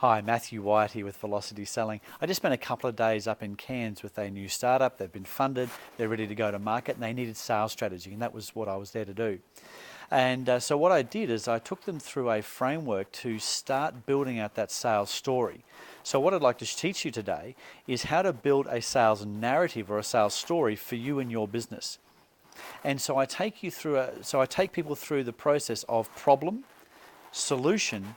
Hi, Matthew Whyatt here with Velocity Selling. I just spent a couple of days up in Cairns with a new startup. They've been funded, they're ready to go to market, and they needed sales strategy, and that was what I was there to do. And so what I did is I took them through a framework to start building out that sales story. So what I'd like to teach you today is how to build a sales narrative or a sales story for you and your business. And so I take people through the process of problem, solution,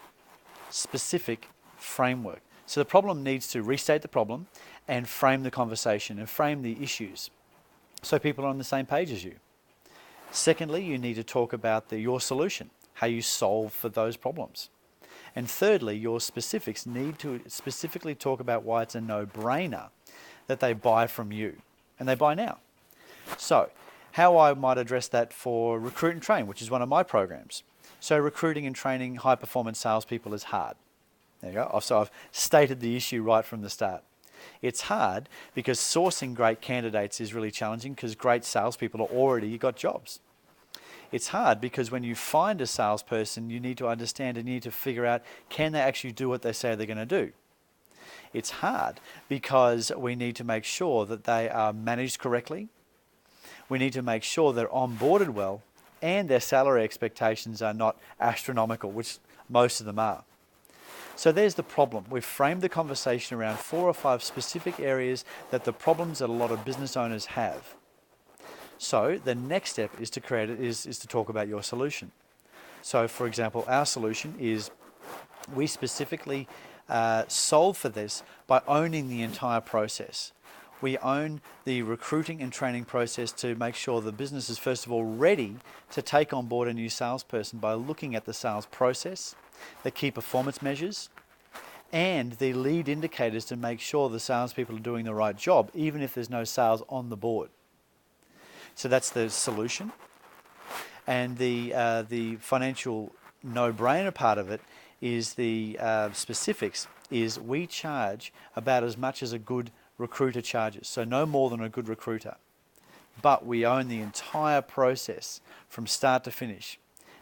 specific, framework. So the problem needs to restate the problem and frame the conversation and frame the issues so people are on the same page as you. Secondly, you need to talk about your solution, how you solve for those problems. And thirdly, your specifics need to specifically talk about why it's a no-brainer that they buy from you, and they buy now. So how I might address that for Recruit and Train, which is one of my programs. So recruiting and training high-performance salespeople is hard. There you go. So I've stated the issue right from the start. It's hard because sourcing great candidates is really challenging because great salespeople are already got jobs. It's hard because when you find a salesperson, you need to understand and you need to figure out, can they actually do what they say they're going to do? It's hard because we need to make sure that they are managed correctly. We need to make sure they're onboarded well and their salary expectations are not astronomical, which most of them are. So there's the problem. We've framed the conversation around 4 or 5 specific areas that the problems that a lot of business owners have. So the next step is to talk about your solution. So for example, our solution is we specifically solve for this by owning the entire process. We own the recruiting and training process to make sure the business is first of all ready to take on board a new salesperson by looking at the sales process, the key performance measures, and the lead indicators to make sure the salespeople are doing the right job, even if there's no sales on the board. So that's the solution. And the financial no-brainer part of it is the specifics, is we charge about as much as a good recruiter charges, so no more than a good recruiter. But we own the entire process from start to finish.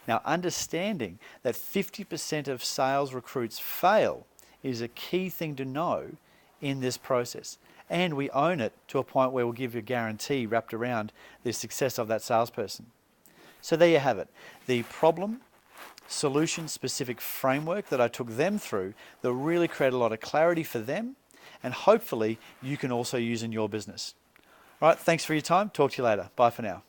Now, understanding that 50% of sales recruits fail is a key thing to know in this process. And we own it to a point where we'll give you a guarantee wrapped around the success of that salesperson. So there you have it. The problem, solution specific framework that I took them through that really create a lot of clarity for them, and hopefully you can also use in your business. All right, thanks for your time. Talk to you later. Bye for now.